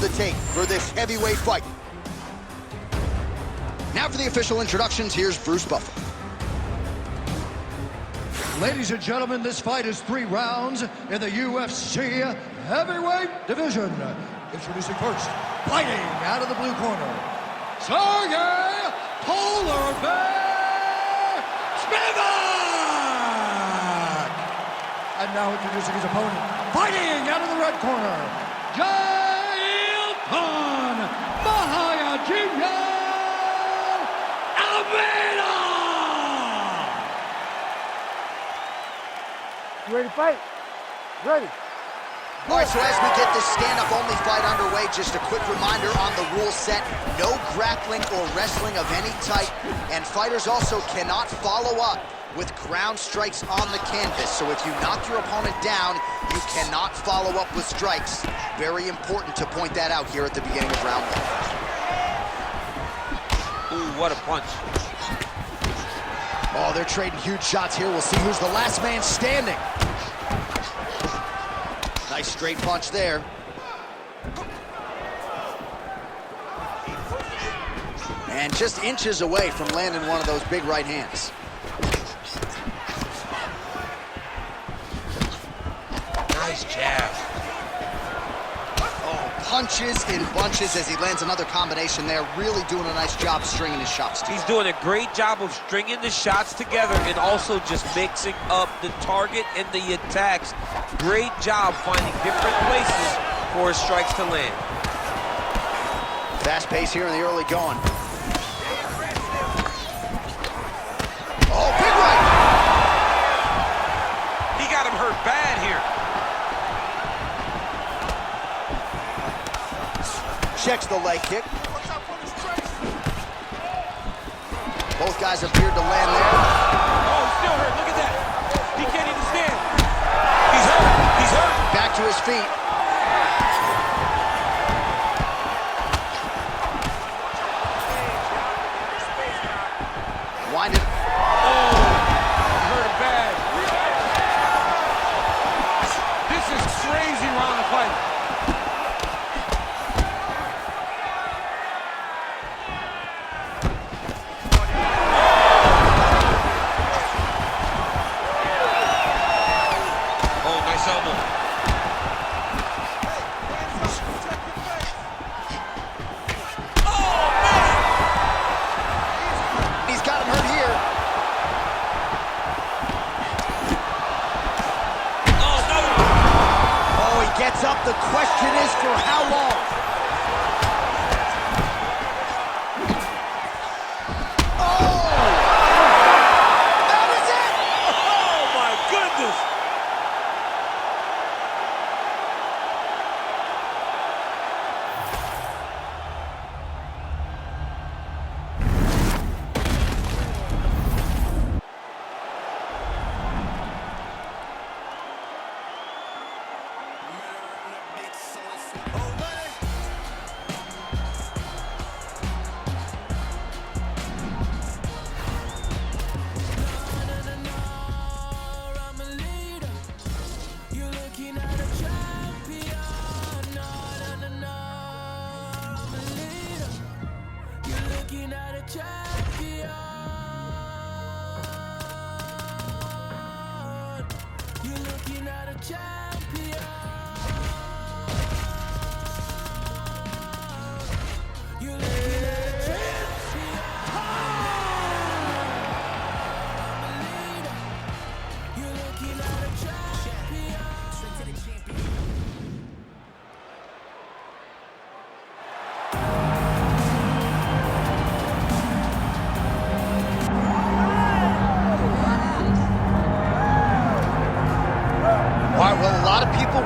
the tape for this heavyweight fight. Now for the official introductions, here's Bruce Buffer. Ladies and gentlemen, this fight is 3 rounds in the UFC heavyweight division. Introducing first, fighting out of the blue corner, Serghei Polar Bear Spivac! And now introducing his opponent, fighting out of the red corner, Jailton Malhadinho! You ready to fight? Ready. All right, so as we get this stand-up only fight underway, just a quick reminder on the rule set: no grappling or wrestling of any type, and fighters also cannot follow up with ground strikes on the canvas. So if you knock your opponent down, you cannot follow up with strikes. Very important to point that out here at the beginning of round 1. Ooh, what a punch. Oh, they're trading huge shots here. We'll see who's the last man standing. Nice straight punch there. And just inches away from landing one of those big right hands. Nice jab. Punches in bunches as he lands another combination there. Really doing a nice job stringing his shots together. He's doing a great job of stringing the shots together and also just mixing up the target and the attacks. Great job finding different places for his strikes to land. Fast pace here in the early going. Oh, big right! He got him hurt bad here. Checks the leg kick. Both guys appeared to land there. Oh, he's still hurt. Look at that. He can't even stand. He's hurt. He's hurt. Back to his feet. Winded. Oh, he hurt him bad. This is crazy round of fight. Up. The question is for how long? Oh! That is it! Oh my goodness!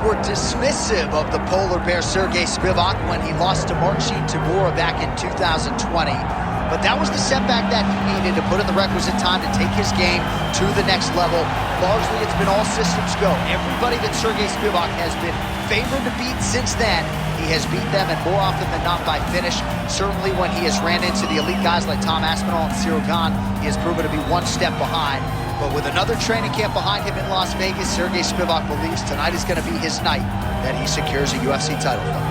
Were dismissive of the polar bear Serghei Spivac when he lost to Marcin Tybura back in 2020. But that was the setback that he needed to put in the requisite time to take his game to the next level. Largely, it's been all systems go. Everybody that Serghei Spivac has been favored to beat since then, he has beat them, and more often than not by finish. Certainly when he has ran into the elite guys like Tom Aspinall and Serghei, he has proven to be one step behind. But with another training camp behind him in Las Vegas, Serghei Spivac believes tonight is going to be his night that he secures a UFC title fight.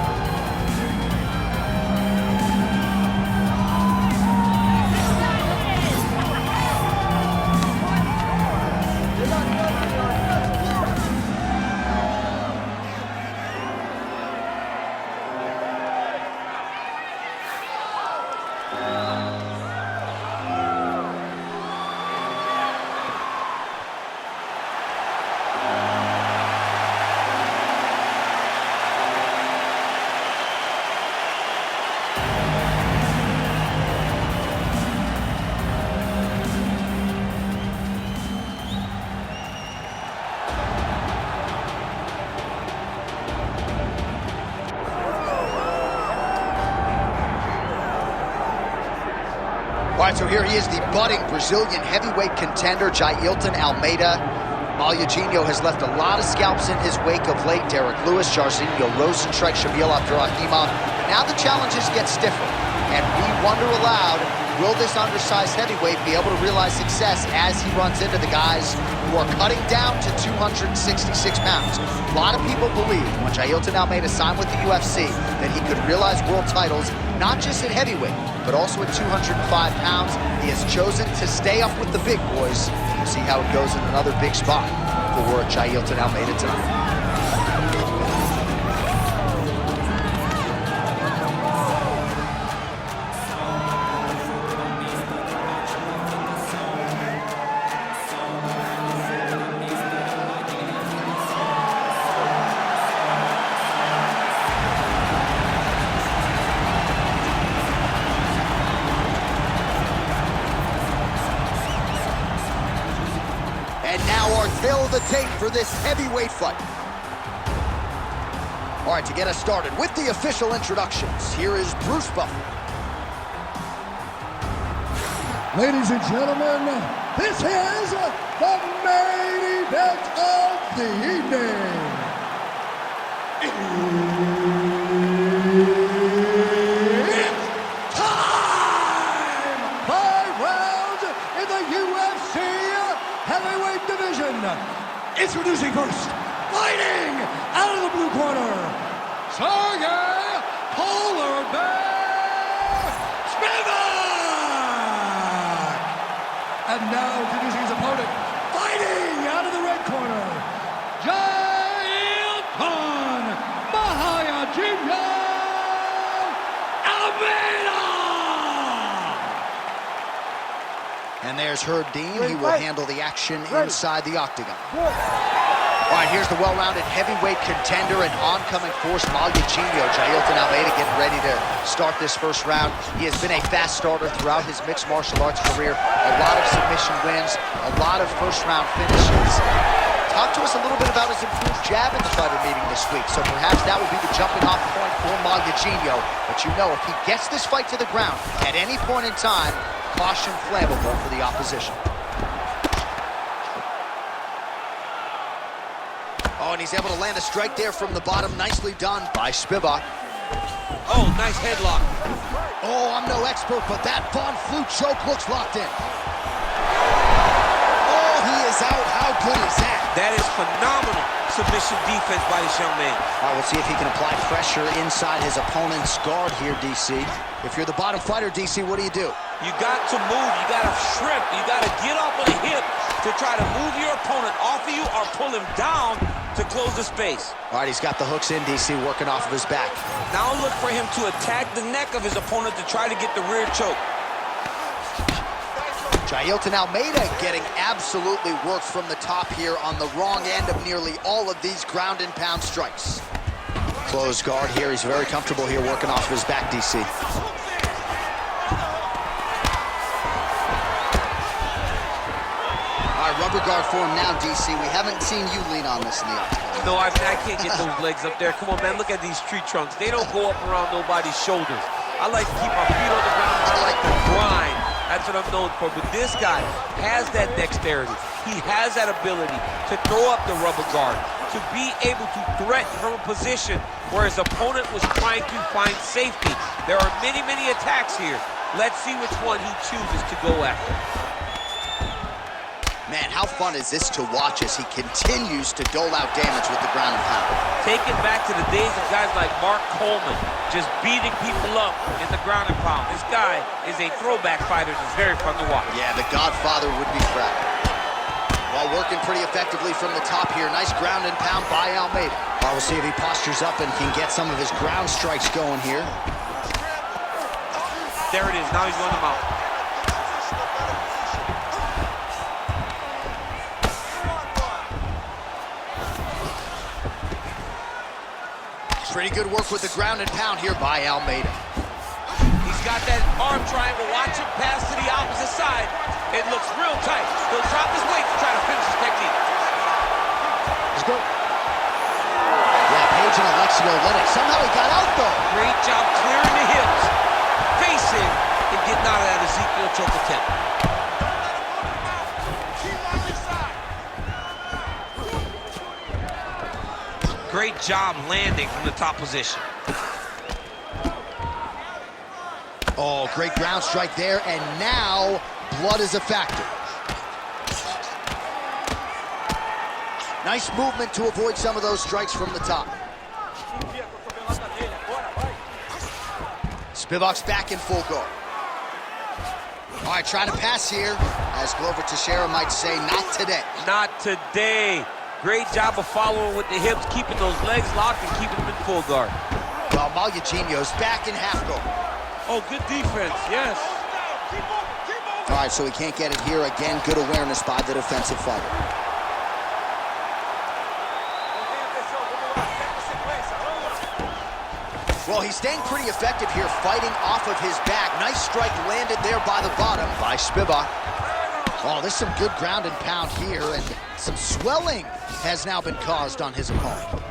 All right, so here he is, the budding Brazilian heavyweight contender, Jailton Almeida. Malhadinho has left a lot of scalps in his wake of late. Derek Lewis, Jairzinho Rozenstruik, Shamil Abdurrahimov. Now the challenges get stiffer, and we wonder aloud, will this undersized heavyweight be able to realize success as he runs into the guys who are cutting down to 266 pounds? A lot of people believe when Jailton Almeida signed with the UFC that he could realize world titles, not just at heavyweight, but also at 205 pounds. He has chosen to stay up with the big boys. We'll see how it goes in another big spot for Jailton Almeida tonight. And now our tale of the tape for this heavyweight fight. All right, to get us started with the official introductions, here is Bruce Buffer. Ladies and gentlemen, this is the main event of the evening. It's time! 5 rounds in the UFC heavyweight division. Introducing first, fighting out of the blue corner, Serghei Polar Bear Spivac. And now introducing his opponent, fighting out of the red corner, Jailton Malhadinho Almeida. And there's Herb Dean. He will handle the action inside the octagon. All right, here's the well-rounded heavyweight contender and oncoming force, Malhadinho. Jailton Almeida getting ready to start this first round. He has been a fast starter throughout his mixed martial arts career. A lot of submission wins, a lot of first-round finishes. Talk to us a little bit about his improved jab in the fighter meeting this week. So perhaps that will be the jumping-off point for Malhadinho. But you know, if he gets this fight to the ground at any point in time, caution flammable for the opposition. Oh, and he's able to land a strike there from the bottom. Nicely done by Spivac. Oh, nice headlock. Oh, I'm no expert, but that Von Flute choke looks locked in. Oh, he is out. How good is that? That is phenomenal submission defense by this young man. All right, we'll see if he can apply pressure inside his opponent's guard here, DC. If you're the bottom fighter, DC, what do? You got to move, you got to shrimp, you got to get up on the hip to try to move your opponent off of you or pull him down to close the space. All right, he's got the hooks in, DC, working off of his back. Now look for him to attack the neck of his opponent to try to get the rear choke. Jailton Almeida getting absolutely worked from the top here on the wrong end of nearly all of these ground and pound strikes. Closed guard here. He's very comfortable here working off of his back, DC. All right, rubber guard for him now, DC. We haven't seen you lean on this in the octagon. No, I can't get those legs up there. Come on, man, look at these tree trunks. They don't go up around nobody's shoulders. I like to keep my feet on the ground. I like to grind. That's what I'm known for. But this guy has that dexterity. He has that ability to throw up the rubber guard, to be able to threaten from a position where his opponent was trying to find safety. There are many, many attacks here. Let's see which one he chooses to go after. Man, how fun is this to watch as he continues to dole out damage with the ground and pound? Take it back to the days of guys like Mark Coleman, just beating people up in the ground and pound. This guy is a throwback fighter that's very fun to watch. Yeah, the Godfather would be proud. While working pretty effectively from the top here. Nice ground and pound by Almeida. Well, we'll see if he postures up and can get some of his ground strikes going here. There it is. Now he's going to mount. Pretty good work with the ground and pound here by Almeida. He's got that arm triangle. Watch him pass to the opposite side. It looks real tight. He'll drop his weight to try to finish his technique. Let's go. Yeah, Page and Alexio let it. Somehow he got out, though. Great job clearing the hips. Facing and getting not an Ezekiel choke attempt. Great job landing from the top position. Oh, great ground strike there, and now blood is a factor. Nice movement to avoid some of those strikes from the top. Spivac's back in full guard. All right, trying to pass here. As Glover Teixeira might say, not today. Not today. Great job of following with the hips, keeping those legs locked and keeping them in full guard. Well, Malhadinho's back in half guard. Oh, good defense, yes. All right, so he can't get it here. Again, good awareness by the defensive fighter. Well, he's staying pretty effective here, fighting off of his back. Nice strike landed there by the bottom by Spivac. Oh, there's some good ground and pound here, and some swelling has now been caused on his opponent.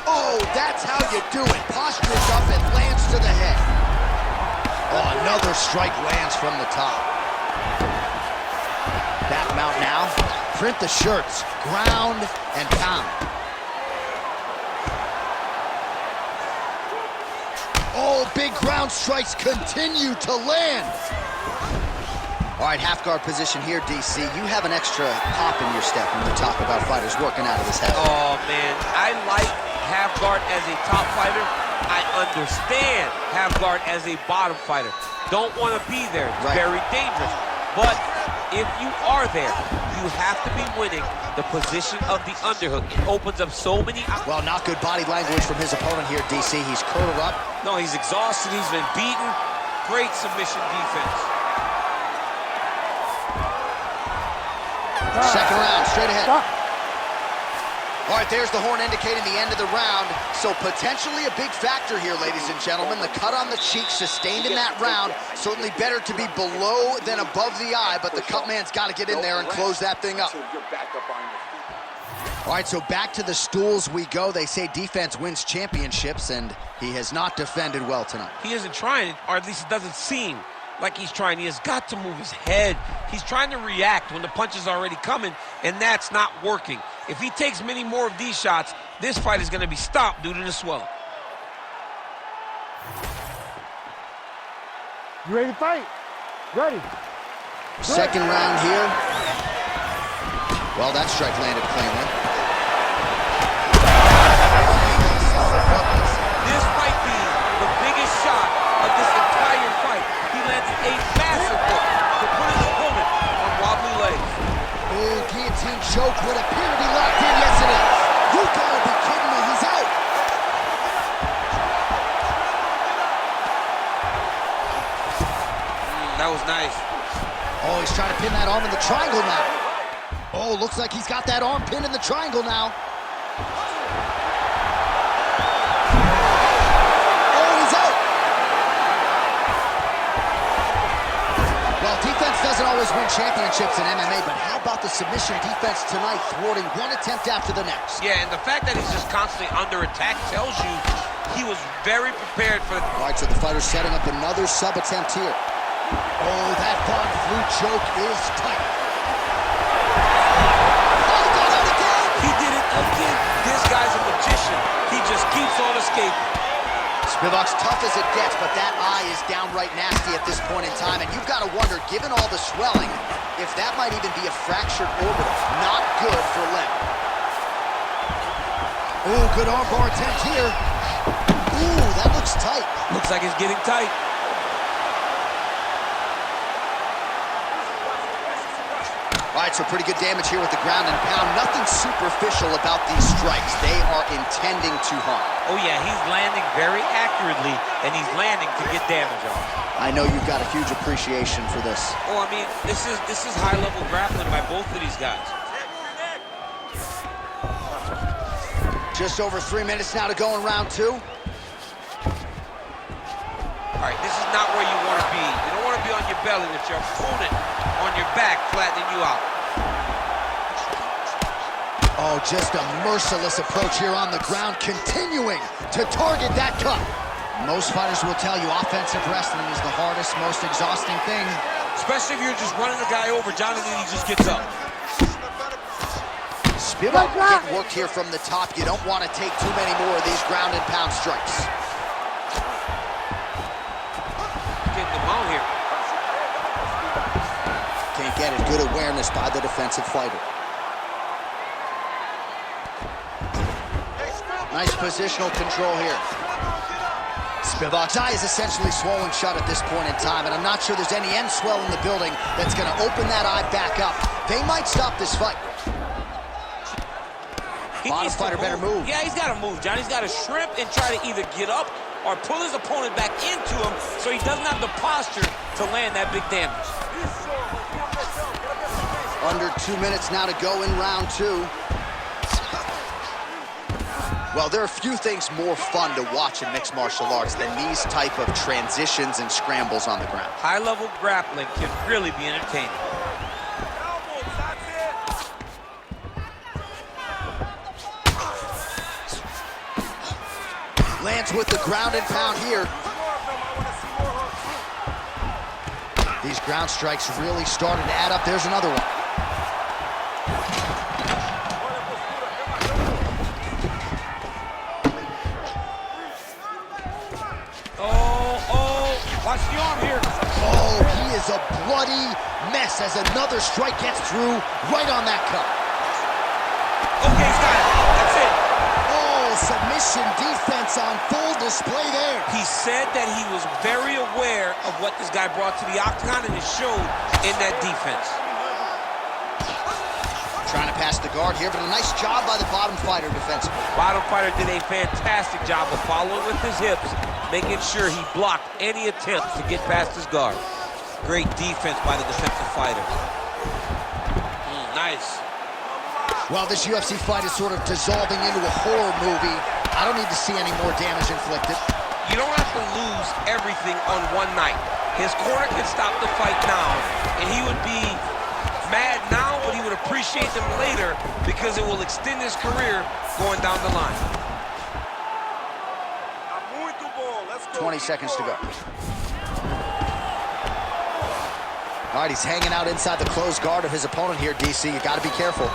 Oh, that's how you do it. Postures up and lands to the head. Oh, another strike lands from the top. Back mount now. Print the shirts. Ground and pound. Oh, big ground strikes continue to land. All right, half guard position here, DC. You have an extra pop in your step when you talk about fighters working out of this head. Oh, man, I like half guard as a top fighter. I understand half guard as a bottom fighter. Don't want to be there. It's very dangerous. But if you are there, you have to be winning the position of the underhook. It opens up so many... Well, not good body language from his opponent here, DC. He's curled up. No, he's exhausted. He's been beaten. Great submission defense. Second round, straight ahead. Stop. All right, there's the horn indicating the end of the round. So potentially a big factor here, ladies and gentlemen. The cut on the cheek sustained in that round. Certainly better to be below than above the eye, but the cut man's got to get in there and close that thing up. All right, so back to the stools we go. They say defense wins championships, and he has not defended well tonight. He isn't trying, or at least it doesn't seem like he's trying. He has got to move his head. He's trying to react when the punch is already coming, and that's not working. If he takes many more of these shots, this fight is going to be stopped due to the swelling. You ready to fight? Ready. Second round here. Well, that strike landed cleanly. This might be the biggest shot of this entire fight. He landed a massive hook to put his opponent on wobbly legs. Oh, guillotine choke would appear to be locked in. Yes, it is. You gotta be kidding me. He's out. That was nice. Oh, he's trying to pin that arm in the triangle now. Oh, looks like he's got that arm pinned in the triangle now. Oh, he's out. Well, defense doesn't always win championships in MMA, but how about the submission defense tonight, thwarting one attempt after the next? Yeah, and the fact that he's just constantly under attack tells you he was very prepared for... All right, so the fighter's setting up another sub attempt here. Oh, that Von Flue choke is tight. Oh, he got out again! He did it again. This guy's a magician. He just keeps on escaping. Spivac's tough as it gets, but that eye is downright nasty at this point in time, and you've got to wonder, given all the swelling, if that might even be a fractured orbital. Not good for Len. Ooh, good armbar attempt here. Ooh, that looks tight. Looks like it's getting tight. All right, so pretty good damage here with the ground and pound. Nothing superficial about these strikes. They are intending to harm. Oh, yeah, he's landing very accurately, and he's landing to get damage on. I know you've got a huge appreciation for this. Oh, I mean, this is high-level grappling by both of these guys. Just over 3 minutes now to go in round two. All right, this is not where you want to be. You don't want to be on your belly with your opponent on your back, flattening you out. Oh, just a merciless approach here on the ground, continuing to target that cut. Most fighters will tell you offensive wrestling is the hardest, most exhausting thing. Especially if you're just running the guy over, Jonathan, he just gets up. Spivac getting worked here from the top. You don't want to take too many more of these ground and pound strikes. Getting the mount here. Can't get it. Good awareness by the defensive fighter. Nice positional control here. Spivac's eye is essentially swollen shut at this point in time, and I'm not sure there's any end swell in the building that's going to open that eye back up. They might stop this fight. Bottom fighter better move. Yeah, he's got to move, John. He's got to shrimp and try to either get up or pull his opponent back into him so he doesn't have the posture to land that big damage. Under 2 minutes now to go in round 2. Well, there are few things more fun to watch in mixed martial arts than these type of transitions and scrambles on the ground. High-level grappling can really be entertaining. Lands with the ground and pound here. These ground strikes really started to add up. There's another one. Watch the arm here. Oh, he is a bloody mess as another strike gets through right on that cut. Okay, he's got it. That's it. Oh, submission defense on full display there. He said that he was very aware of what this guy brought to the octagon, and it showed in that defense. Trying to pass the guard here, but a nice job by the bottom fighter defensively. Bottom fighter did a fantastic job of following with his hips, making sure he blocked any attempts to get past his guard. Great defense by the defensive fighter. Nice. Well, this UFC fight is sort of dissolving into a horror movie. I don't need to see any more damage inflicted. You don't have to lose everything on one night. His corner can stop the fight now, and he would be mad now, but he would appreciate them later because it will extend his career going down the line. 20 seconds to go. All right, he's hanging out inside the closed guard of his opponent here, DC. You got to be careful.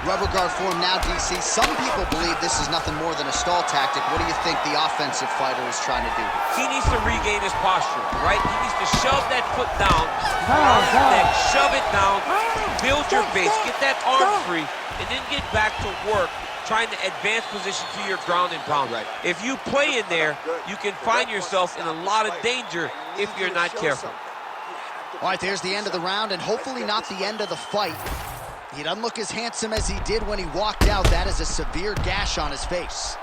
Rubber guard form now, DC. Some people believe this is nothing more than a stall tactic. What do you think the offensive fighter is trying to do? He needs to regain his posture, right? He needs to shove that foot down, arm his neck, shove it down, build your base, get that arm free, and then get back to work trying to advance position to your ground and pound. Right. If you play in there, you can find yourself in a lot of danger if you're not careful. All right, there's the end of the round, and hopefully not the end of the fight. He doesn't look as handsome as he did when he walked out. That is a severe gash on his face.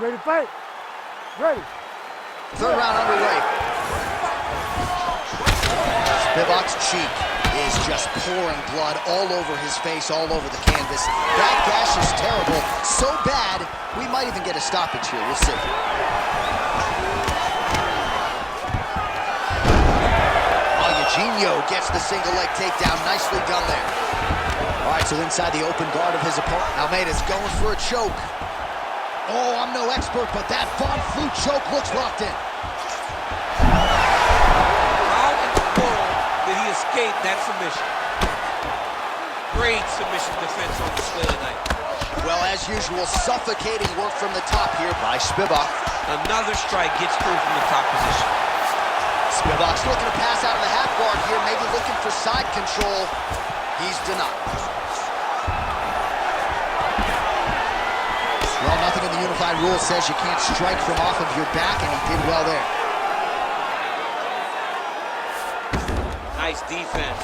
Ready to fight? Ready. Third round underway. Spivac's cheek is just pouring blood all over his face, all over the canvas. That gash is terrible, so bad, we might even get a stoppage here. We'll see. Malhadinho gets the single leg takedown. Nicely done there. All right, so inside the open guard of his opponent, Almeida's going for a choke. Oh, I'm no expert, but that Von Flue choke looks locked in. How in the world did he escape that submission? Great submission defense on display tonight. Well, as usual, suffocating work from the top here by Spivac. Another strike gets through from the top position. Spivac's looking to pass out of the half guard here, maybe looking for side control. He's denied. Well, nothing in the unified rules says you can't strike from off of your back, and he did well there. Nice defense.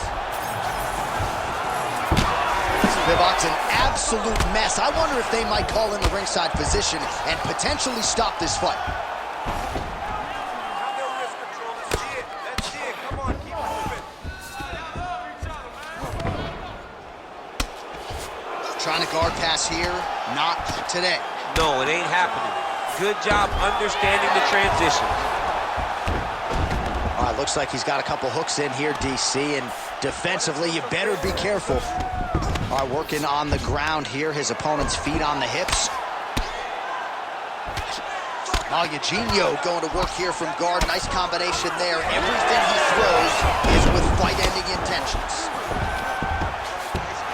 Spivac's an absolute mess. I wonder if they might call in the ringside physician and potentially stop this fight. Trying to guard pass here, not today. no, it ain't happening. Good job understanding the transition. All right, looks like he's got a couple hooks in here, DC, and defensively, you better be careful. All right, working on the ground here, his opponent's feet on the hips. Malhadinho going to work here from guard. Nice combination there. Everything he throws is with fight-ending intentions.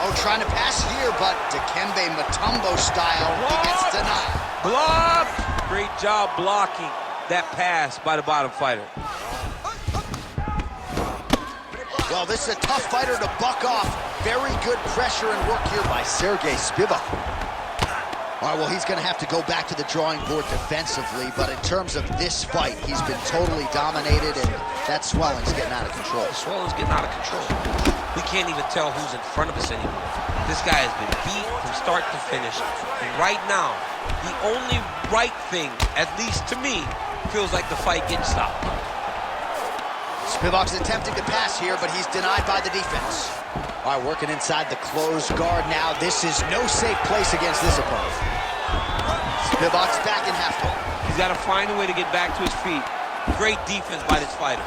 Oh, trying to pass here, but Dikembe Mutombo style, he gets denied. Block! Great job blocking that pass by the bottom fighter. Well, this is a tough fighter to buck off. Very good pressure and work here by Serghei Spivac. All right, well, he's going to have to go back to the drawing board defensively, but in terms of this fight, he's been totally dominated, and that swelling's getting out of control. Swelling's getting out of control. We can't even tell who's in front of us anymore. This guy has been beat from start to finish, and right now, the only right thing, at least to me, feels like the fight getting stopped. Spivac's attempting to pass here, but he's denied by the defense. All right, working inside the closed guard now. This is no safe place against this opponent. Spivac's back in half guard. He's got to find a way to get back to his feet. Great defense by this fighter.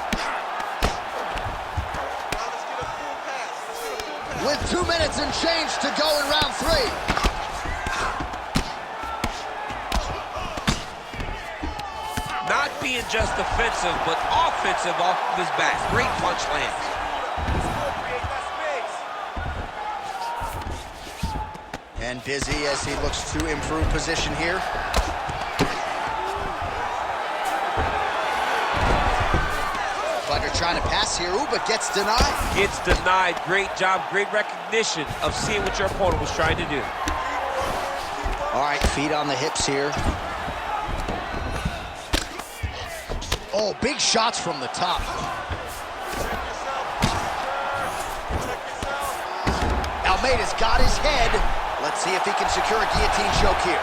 With 2 minutes and change to go in round 3. Not being just defensive, but offensive off of his back. Great punch lands. And busy as he looks to improve position here. Fighter trying to pass here, ooh, but gets denied. Gets denied. Great job, great recognition of seeing what your opponent was trying to do. All right, feet on the hips here. Oh, big shots from the top. Almeida's got his head. Let's see if he can secure a guillotine choke here.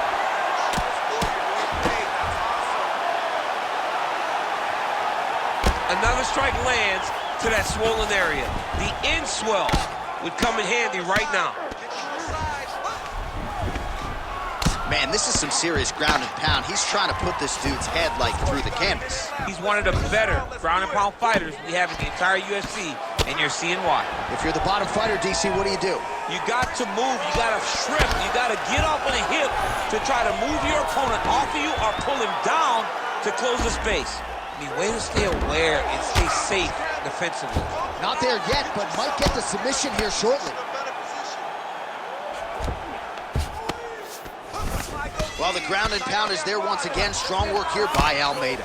Another strike lands to that swollen area. The end swell would come in handy right now. Man, this is some serious ground and pound. He's trying to put this dude's head, like, through the canvas. He's one of the better ground and pound fighters we have in the entire UFC, and you're seeing why. If you're the bottom fighter, DC, what do you do? You got to move, you got to shrimp, you got to get off on a hip to try to move your opponent off of you or pull him down to close the space. I mean, way to stay aware and stay safe defensively. Not there yet, but might get the submission here shortly. Well, the ground and pound is there once again. Strong work here by Almeida.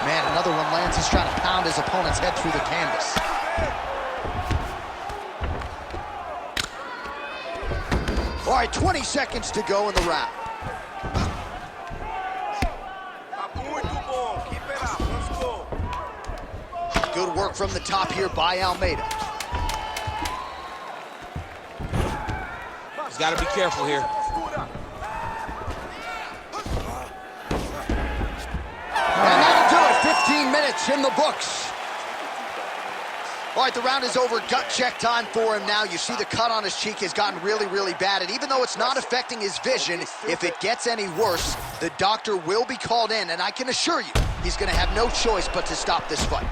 Man, another one lands. He's trying to pound his opponent's head through the canvas. All right, 20 seconds to go in the round. Good work from the top here by Almeida. He's got to be careful here. And that'll do it. 15 minutes in the books. All right, the round is over. Gut check time for him now. You see the cut on his cheek has gotten really, really bad. And even though it's not affecting his vision, if it gets any worse, the doctor will be called in. And I can assure you, he's going to have no choice but to stop this fight.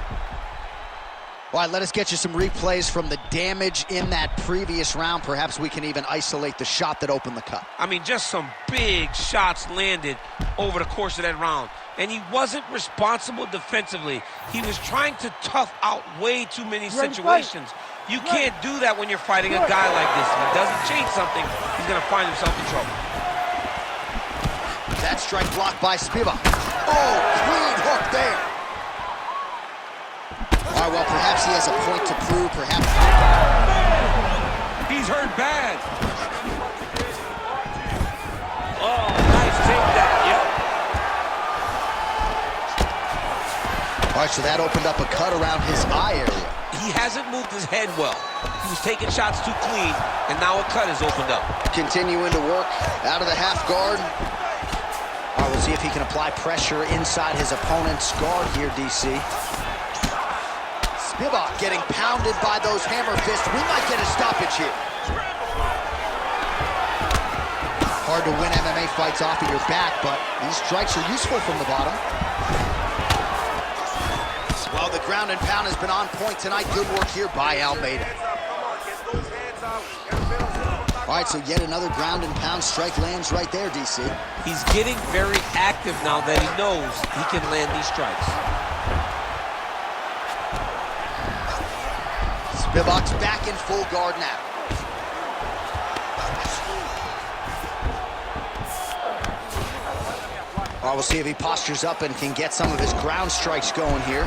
All right, let us get you some replays from the damage in that previous round. Perhaps we can even isolate the shot that opened the cut. I mean, just some big shots landed over the course of that round. And he wasn't responsible defensively. He was trying to tough out way too many situations. You can't do that when you're fighting a guy like this. If he doesn't change something, he's going to find himself in trouble. That strike blocked by Spivac. Oh, clean hook there. All right, well, perhaps he has a point to prove, perhaps. He's hurt bad. Oh, nice takedown, yep. All right, so that opened up a cut around his eye area. He hasn't moved his head well. He was taking shots too clean, and now a cut has opened up. Continuing to work out of the half guard. All right, we'll see if he can apply pressure inside his opponent's guard here, DC. Spivac getting pounded by those hammer fists. We might get a stoppage here. Hard to win MMA fights off of your back, but these strikes are useful from the bottom. Well, the ground and pound has been on point tonight. Good work here by Almeida. All right, so yet another ground and pound strike lands right there, DC. He's getting very active now that he knows he can land these strikes. Spivac's back in full guard now. All right, we'll see if he postures up and can get some of his ground strikes going here.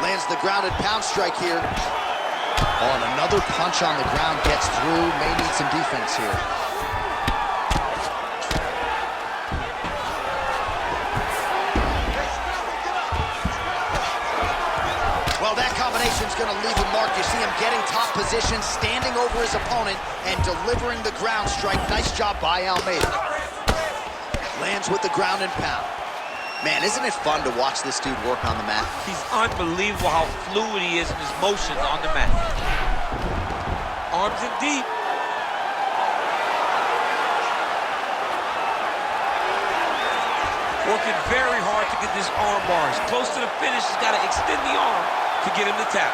Lands the ground and pound strike here. Oh, and another punch on the ground gets through. May need some defense here. Well, that combination's going to leave a mark. You see him getting top position, standing over his opponent, and delivering the ground strike. Nice job by Almeida. Lands with the ground and pound. Man, isn't it fun to watch this dude work on the mat? He's unbelievable how fluid he is in his motion on the mat. Arms in deep. Working very hard to get this arm bar. He's close to the finish. He's got to extend the arm to get him to tap.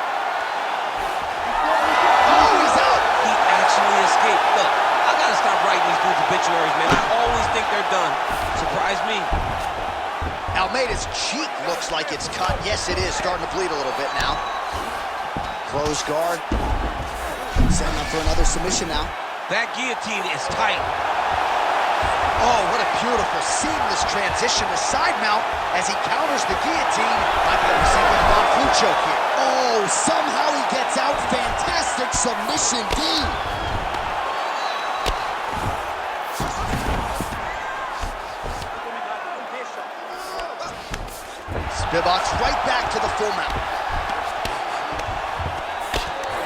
Oh, he's out! He actually escaped. Look, I got to stop writing these dudes obituaries, man. I always think they're done. Surprise me. Almeida's cheek looks like it's cut. Yes, it is. Starting to bleed a little bit now. Close guard. Setting up for another submission now. That guillotine is tight. Oh, what a beautiful, seamless transition to side mount as he counters the guillotine. Might be able to sink with a flu choke here. Oh, somehow he gets out. Fantastic submission D. Spivac's right back to the full mount.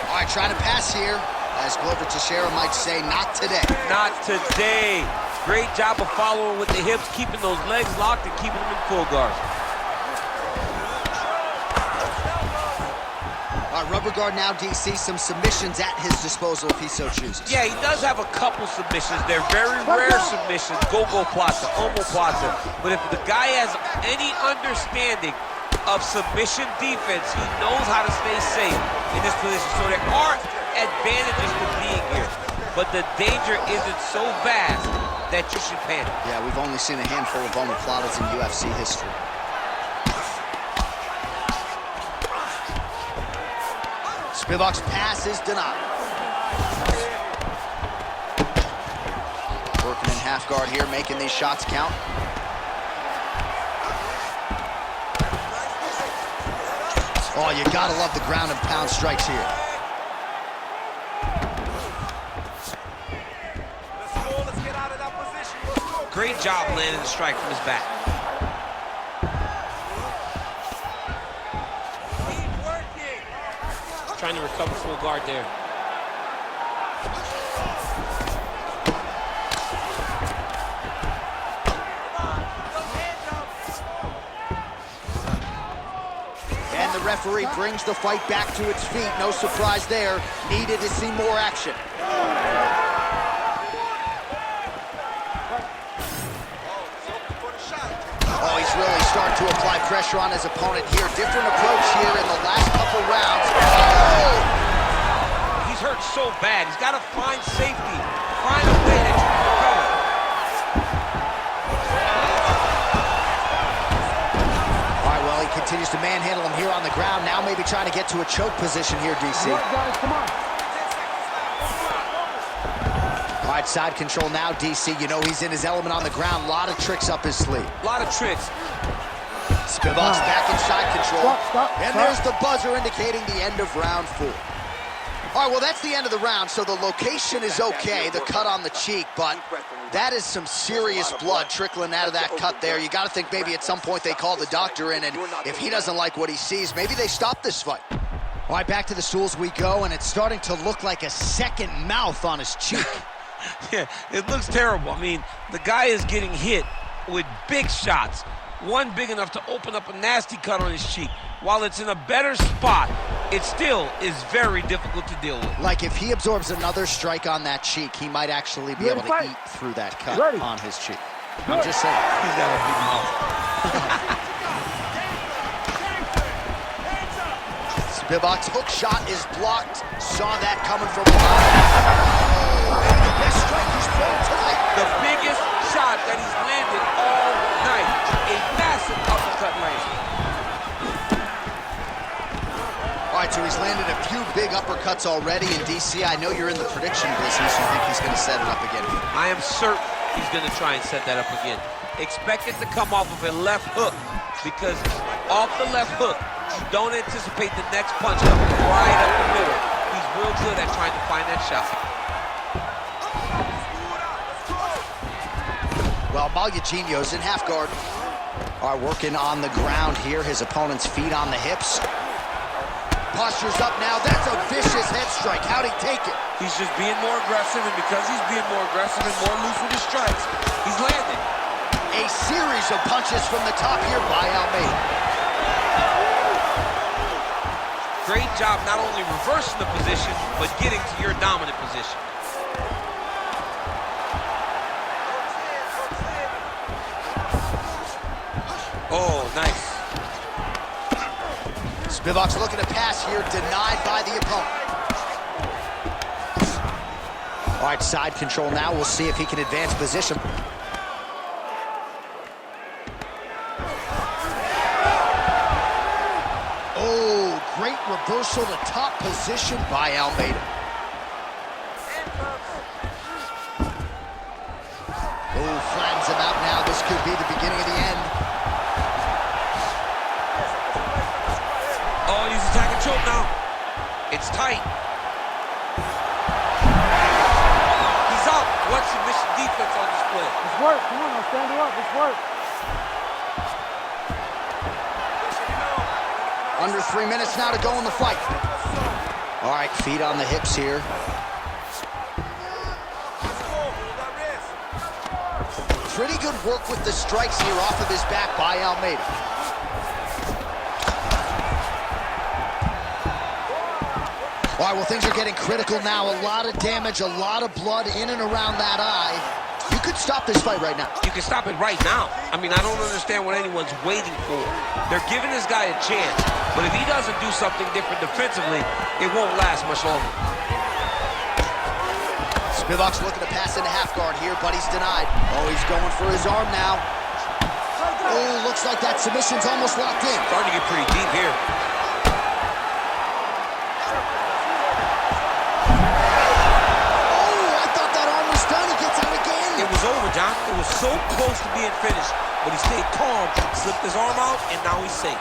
All right, trying to pass here. As Glover Teixeira might say, not today. Not today. Great job of following with the hips, keeping those legs locked and keeping them in full guard. All right, rubber guard now, DC. Some submissions at his disposal if he so chooses. Yeah, he does have a couple submissions. They're very rare submissions. Go-go plata, omoplata. But if the guy has any understanding of submission defense, he knows how to stay safe in this position. So there are advantages to being here, but the danger isn't so vast that you should panic. Yeah, we've only seen a handful of omoplatas in UFC history. Spivac's pass is denied. Working in half guard here, making these shots count. Oh, you gotta love the ground and pound strikes here. Great job landing the strike from his back. Trying to recover full guard there. And the referee brings the fight back to its feet. No surprise there. Needed to see more action. Oh, he's really starting to apply pressure on his opponent here. Different approach here in the last couple rounds. Oh! He's hurt so bad. He's got to find safety. Find a way that you can recover. All right, well, he continues to manhandle him here on the ground. Now maybe trying to get to a choke position here, DC. Guys, come on. All right, side control now, DC. You know he's in his element on the ground. A lot of tricks up his sleeve. A lot of tricks. Spivac's back in side control. Stop. There's the buzzer indicating the end of round 4. All right, well, that's the end of the round, so the location is okay, the cut on the cheek, but that is some serious blood trickling out of that cut there. You got to think maybe at some point they call the doctor in, and if he doesn't like what he sees, maybe they stop this fight. All right, back to the stools we go, and it's starting to look like a second mouth on his cheek. Yeah, it looks terrible. I mean, the guy is getting hit with big shots. One big enough to open up a nasty cut on his cheek. While it's in a better spot, it still is very difficult to deal with. Like, if he absorbs another strike on that cheek, he might actually be able to eat through that cut on his cheek. I'm just saying. He's got a big mouth. Spivac's hook shot is blocked. Saw that coming from behind. Oh, maybe the best strike he's thrown tonight. The biggest shot that he's landed all night. A massive uppercut landing. All right, so he's landed a few big uppercuts already in DC. I know you're in the prediction business. You think he's going to set it up again? I am certain he's going to try and set that up again. Expect it to come off of a left hook, because off the left hook, you don't anticipate the next punch coming right up the middle. He's real good at trying to find that shot. Well, Malhadinho's in half guard. All right, working on the ground here. His opponent's feet on the hips. Posture's up now. That's a vicious head strike. How'd he take it? He's just being more aggressive, and because he's being more aggressive and more loose with his strikes, he's landing. A series of punches from the top here by Almeida. Great job not only reversing the position, but getting to your dominant position. Oh, nice. Spivac's looking to pass here, denied by the opponent. All right, side control now. We'll see if he can advance position. Oh, great reversal to top position by Almeida. Oh, flattens him out now. This could be the beginning of the end. Oh, he's attacking choke now. It's tight. He's up. What submission defense on display? It's work. Come on, now stand her up. It's work. Under 3 minutes now to go in the fight. All right, feet on the hips here. Pretty good work with the strikes here off of his back by Almeida. All right, well, things are getting critical now. A lot of damage, a lot of blood in and around that eye. You could stop this fight right now. You can stop it right now. I mean, I don't understand what anyone's waiting for. They're giving this guy a chance, but if he doesn't do something different defensively, it won't last much longer. Spivac's looking to pass into half guard here, but he's denied. Oh, he's going for his arm now. Oh, looks like that submission's almost locked in. Starting to get pretty deep here. Over, John. It was so close to being finished, but he stayed calm, slipped his arm out, and now he's safe.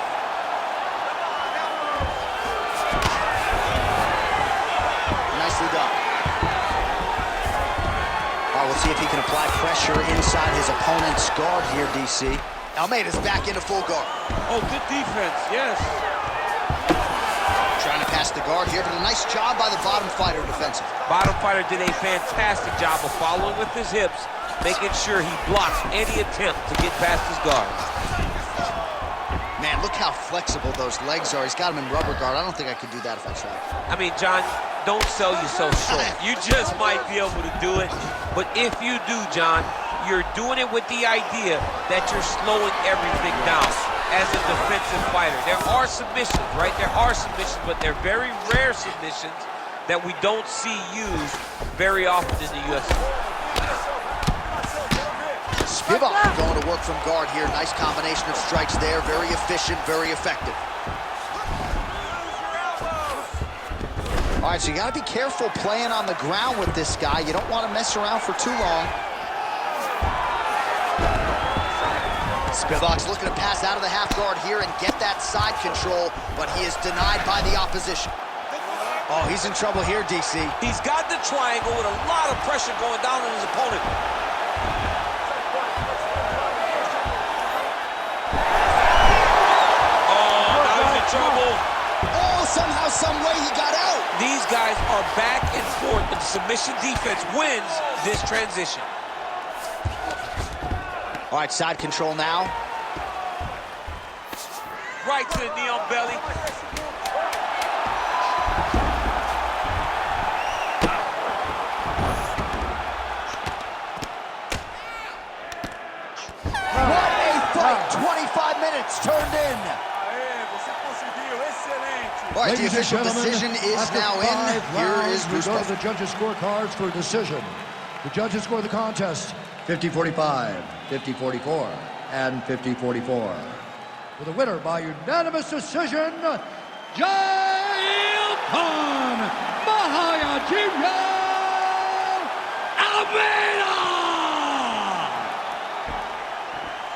Nicely done. All right, we'll see if he can apply pressure inside his opponent's guard here, DC. Almeida's back into full guard. Oh, good defense, yes. Trying to pass the guard here, but a nice job by the bottom fighter defensively. Bottom fighter did a fantastic job of following with his hips, making sure he blocks any attempt to get past his guard. Man, look how flexible those legs are. He's got them in rubber guard. I don't think I could do that if I tried. I mean, John, don't sell yourself short. You just might be able to do it. But if you do, John, you're doing it with the idea that you're slowing everything down as a defensive fighter. There are submissions, right? There are submissions, but they're very rare submissions that we don't see used very often in the UFC. Spivac going to work from guard here. Nice combination of strikes there. Very efficient, very effective. All right, so you got to be careful playing on the ground with this guy. You don't want to mess around for too long. Spivac's looking to pass out of the half guard here and get that side control, but he is denied by the opposition. Oh, he's in trouble here, DC. He's got the triangle with a lot of pressure going down on his opponent. Trouble. Oh, somehow, some way he got out. These guys are back and forth, and submission defense wins this transition. All right, side control now. Right to the knee on belly. minutes turned in. All right, the Ladies and official gentlemen, decision is after now 5 in. Here rounds, is we Bruce go to Buffer. the judges' scorecards for a decision. The judges score the contest 50-45, 50-44, and 50-44. With a winner by unanimous decision, Jailton Malhadinho.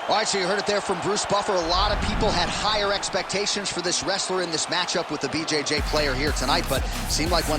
All right, so you heard it there from Bruce Buffer. A lot of people had higher expectations for this wrestler in this matchup with the BJJ player here tonight, but seemed like when